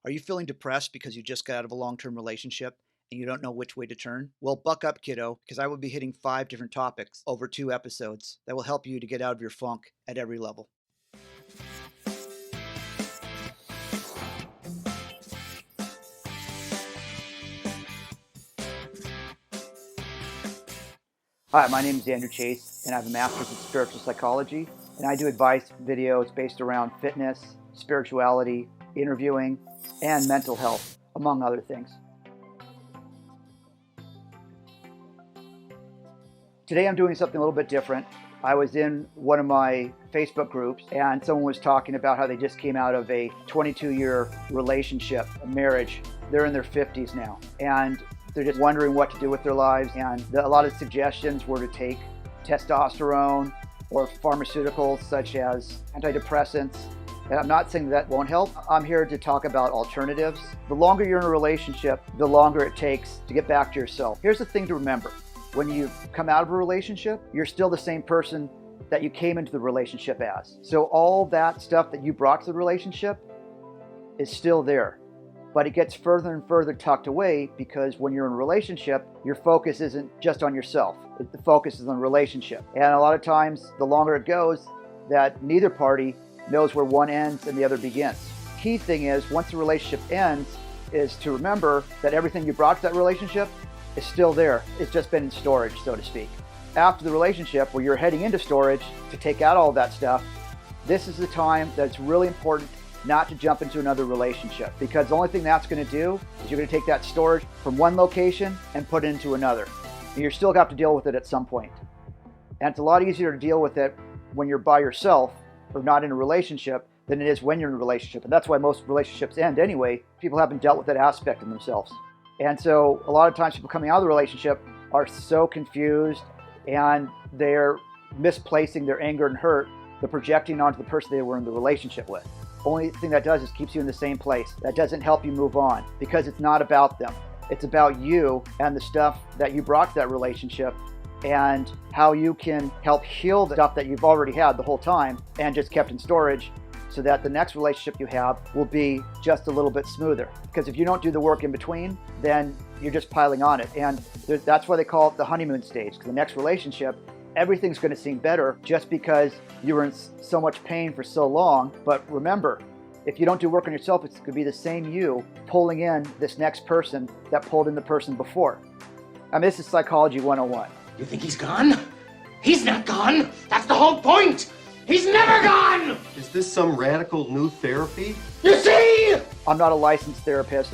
Are you feeling depressed because you just got out of a long term relationship and you don't know which way to turn? Well, buck up, kiddo, because I will be hitting 5 different topics over 2 episodes that will help you to get out of your funk at every level. Hi, my name is Andrew Chase, and I have a master's in spiritual psychology, and I do advice videos based around fitness, spirituality, interviewing, and mental health, among other things. Today I'm doing something a little bit different. I was in one of my Facebook groups and someone was talking about how they just came out of a 22-year relationship, a marriage. They're in their 50s now and they're just wondering what to do with their lives. And a lot of suggestions were to take testosterone or pharmaceuticals such as antidepressants. And I'm not saying that won't help. I'm here to talk about alternatives. The longer you're in a relationship, the longer it takes to get back to yourself. Here's the thing to remember. When you come out of a relationship, you're still the same person that you came into the relationship as. So all that stuff that you brought to the relationship is still there, but it gets further and further tucked away because when you're in a relationship, your focus isn't just on yourself. The focus is on the relationship. And a lot of times, the longer it goes, that neither party knows where one ends and the other begins. Key thing is, once the relationship ends, is to remember that everything you brought to that relationship is still there. It's just been in storage, so to speak. After the relationship, where you're heading into storage to take out all that stuff, this is the time that it's really important not to jump into another relationship, because the only thing that's going to do is you're going to take that storage from one location and put it into another. And you're still going to have to deal with it at some point. And it's a lot easier to deal with it when you're by yourself or not in a relationship than it is when you're in a relationship. And that's why most relationships end anyway. People haven't dealt with that aspect of themselves. And so a lot of times people coming out of the relationship are so confused and they're misplacing their anger and hurt. They're projecting onto the person they were in the relationship with. Only thing that does is keeps you in the same place. That doesn't help you move on because it's not about them. It's about you and the stuff that you brought to that relationship and how you can help heal the stuff that you've already had the whole time and just kept in storage, so that the next relationship you have will be just a little bit smoother. Because if you don't do the work in between, then you're just piling on it. And that's why they call it the honeymoon stage. Because the next relationship, everything's going to seem better just because you were in so much pain for so long. But remember, if you don't do work on yourself, it's going to be the same you pulling in this next person that pulled in the person before. I mean, this is Psychology 101. You think he's gone? He's not gone! That's the whole point! He's never gone! Is this some radical new therapy? You see? I'm not a licensed therapist.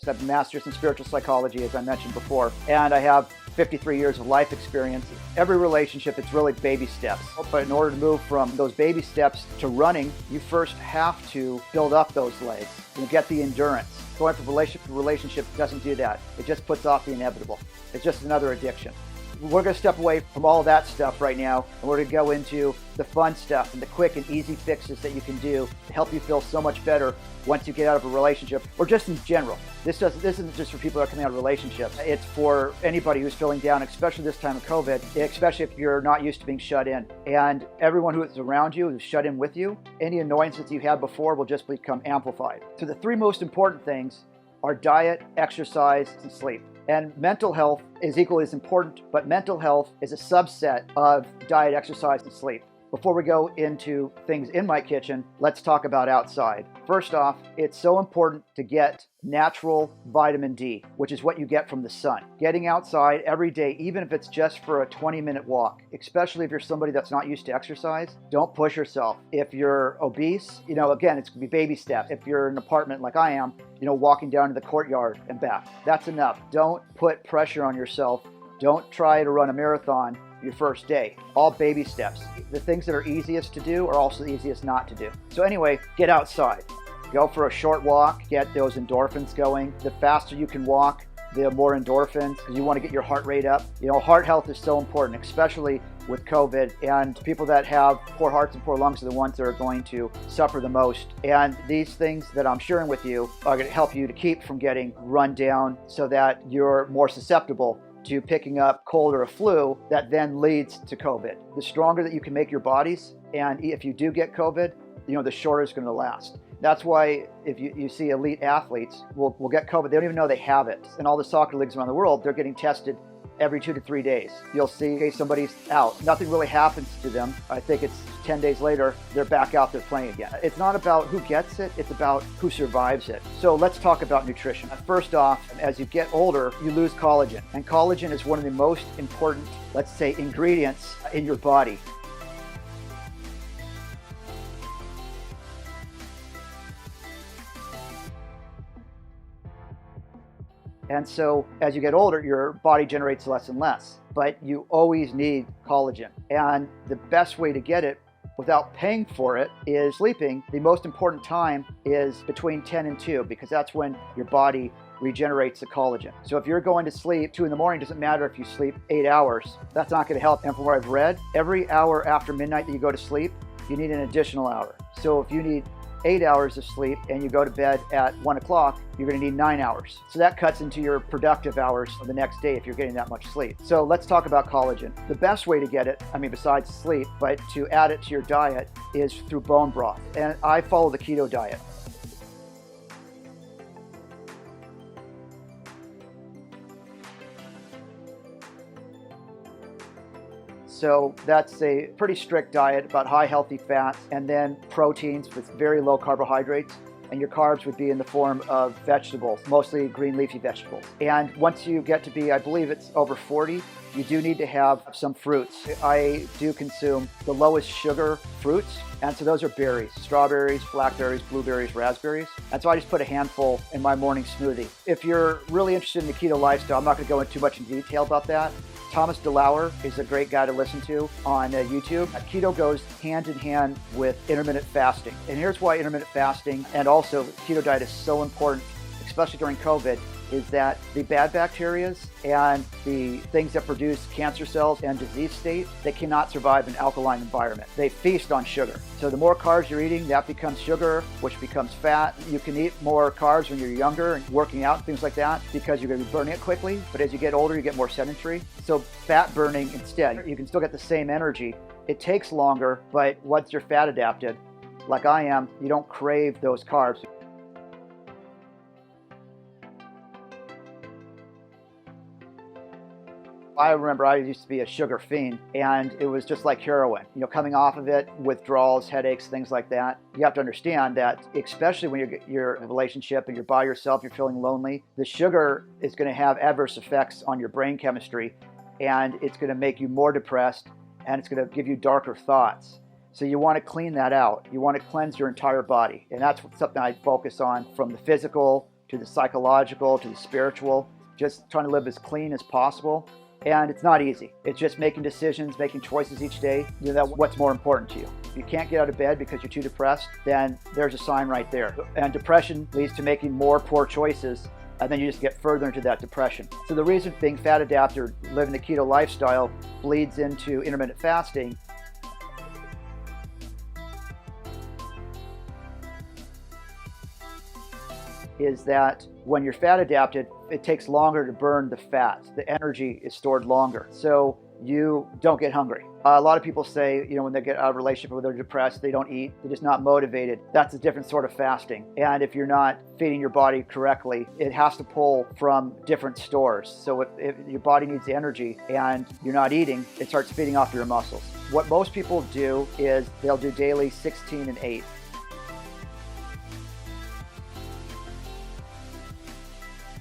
I have a master's in spiritual psychology, as I mentioned before, and I have 53 years of life experience. Every relationship, it's really baby steps. But in order to move from those baby steps to running, you first have to build up those legs and get the endurance. Going from relationship to relationship doesn't do that. It just puts off the inevitable. It's just another addiction. We're going to step away from all that stuff right now, and we're going to go into the fun stuff and the quick and easy fixes that you can do to help you feel so much better once you get out of a relationship, or just in general. This isn't just for people that are coming out of relationships. It's for anybody who's feeling down, especially this time of COVID, especially if you're not used to being shut in. And everyone who is around you, who's shut in with you, any annoyances you had before will just become amplified. So the three most important things are diet, exercise, and sleep. And mental health is equally as important, but mental health is a subset of diet, exercise, and sleep. Before we go into things in my kitchen, let's talk about outside. First off, it's so important to get natural vitamin D, which is what you get from the sun. Getting outside every day, even if it's just for a 20-minute walk, especially if you're somebody that's not used to exercise, don't push yourself. If you're obese, again, it's gonna be baby steps. If you're in an apartment like I am, walking down to the courtyard and back, that's enough. Don't put pressure on yourself. Don't try to run a marathon your first day. All baby steps. The things that are easiest to do are also the easiest not to do. So anyway, get outside. Go for a short walk, get those endorphins going. The faster you can walk, the more endorphins, because you want to get your heart rate up. Heart health is so important, especially with COVID, and people that have poor hearts and poor lungs are the ones that are going to suffer the most. And these things that I'm sharing with you are going to help you to keep from getting run down so that you're more susceptible to picking up cold or a flu that then leads to COVID. The stronger that you can make your bodies, and if you do get COVID, the shorter it's going to last. That's why if you see elite athletes will get COVID, they don't even know they have it. In all the soccer leagues around the world, they're getting tested every 2 to 3 days. You'll see, okay, somebody's out. Nothing really happens to them. I think it's 10 days later, they're back out there playing again. It's not about who gets it, it's about who survives it. So let's talk about nutrition. First off, as you get older, you lose collagen. And collagen is one of the most important, let's say, ingredients in your body. And so as you get older, your body generates less and less, but you always need collagen. And the best way to get it without paying for it is sleeping. The most important time is between 10 and 2, because that's when your body regenerates the collagen. So if you're going to sleep 2 in the morning, doesn't matter if you sleep 8 hours, that's not going to help. And from what I've read, every hour after midnight that you go to sleep, you need an additional hour. So if you need 8 hours of sleep and you go to bed at 1 o'clock, you're going to need 9 hours. So that cuts into your productive hours of the next day if you're getting that much sleep. So let's talk about collagen. The best way to get it, besides sleep, but to add it to your diet is through bone broth. And I follow the keto diet. So that's a pretty strict diet, about high healthy fats, and then proteins with very low carbohydrates. And your carbs would be in the form of vegetables, mostly green leafy vegetables. And once you get to be, I believe it's over 40, you do need to have some fruits. I do consume the lowest sugar fruits, and so those are berries: strawberries, blackberries, blueberries, raspberries. And so I just put a handful in my morning smoothie. If you're really interested in the keto lifestyle, I'm not going to go into too much in detail about that. Thomas DeLauer is a great guy to listen to on YouTube. Keto goes hand in hand with intermittent fasting. And here's why intermittent fasting and also keto diet is so important, especially during COVID, is that the bad bacteria and the things that produce cancer cells and disease state, they cannot survive in an alkaline environment. They feast on sugar. So the more carbs you're eating, that becomes sugar, which becomes fat. You can eat more carbs when you're younger and working out, things like that, because you're going to be burning it quickly. But as you get older, you get more sedentary. So fat burning instead, you can still get the same energy. It takes longer, but once you're fat adapted, like I am, you don't crave those carbs. I remember I used to be a sugar fiend, and it was just like heroin. Coming off of it, withdrawals, headaches, things like that. You have to understand that, especially when you're in a relationship and you're by yourself, you're feeling lonely, the sugar is going to have adverse effects on your brain chemistry, and it's going to make you more depressed, and it's going to give you darker thoughts. So you want to clean that out. You want to cleanse your entire body, and that's something I focus on, from the physical to the psychological to the spiritual, just trying to live as clean as possible. And it's not easy. It's just making decisions, making choices each day. That's what's more important to you. If you can't get out of bed because you're too depressed, then there's a sign right there. And depression leads to making more poor choices, and then you just get further into that depression. So the reason being fat adapted, living the keto lifestyle, bleeds into intermittent fasting is that when you're fat adapted, it takes longer to burn the fat. The energy is stored longer, so you don't get hungry. A lot of people say, when they get out of a relationship or they're depressed, they don't eat, they're just not motivated. That's a different sort of fasting. And if you're not feeding your body correctly, it has to pull from different stores. So if your body needs the energy and you're not eating, it starts feeding off your muscles. What most people do is they'll do daily 16 and 8.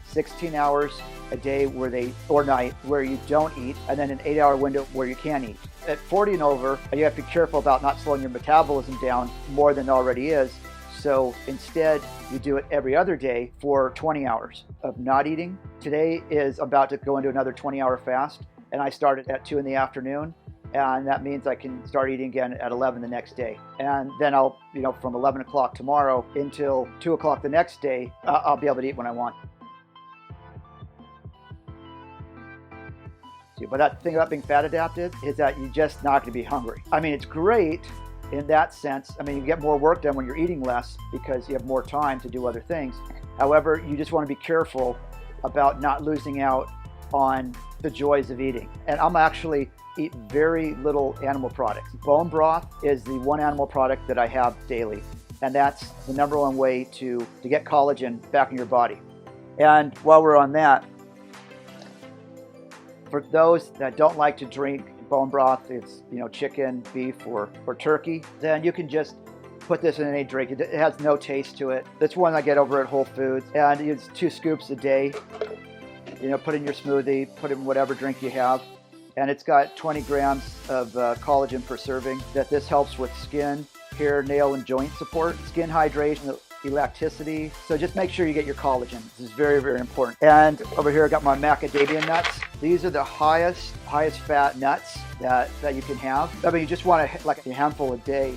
16 hours a day or night where you don't eat, and then an 8-hour window where you can eat. At 40 and over, you have to be careful about not slowing your metabolism down more than it already is. So instead, you do it every other day for 20 hours of not eating. Today is about to go into another 20-hour fast, and I started at 2 in the afternoon. And that means I can start eating again at 11 the next day. And then I'll, from 11 o'clock tomorrow until 2 o'clock the next day, I'll be able to eat when I want. But that thing about being fat adapted is that you're just not going to be hungry. It's great in that sense. You get more work done when you're eating less because you have more time to do other things. However, you just want to be careful about not losing out on the joys of eating. And I'm actually eat very little animal products. Bone broth is the one animal product that I have daily. And that's the number one way to get collagen back in your body. And while we're on that, for those that don't like to drink bone broth, it's chicken, beef, or turkey, then you can just put this in any drink. It has no taste to it. That's one I get over at Whole Foods, and it's 2 scoops a day. Put in your smoothie, put in whatever drink you have, and it's got 20 grams of collagen per serving. This helps with skin, hair, nail, and joint support, skin hydration, elasticity. So just make sure you get your collagen. This is very, very important. And over here I got my macadamia nuts. These are the highest fat nuts that you can have. I mean, you just want like a handful a day.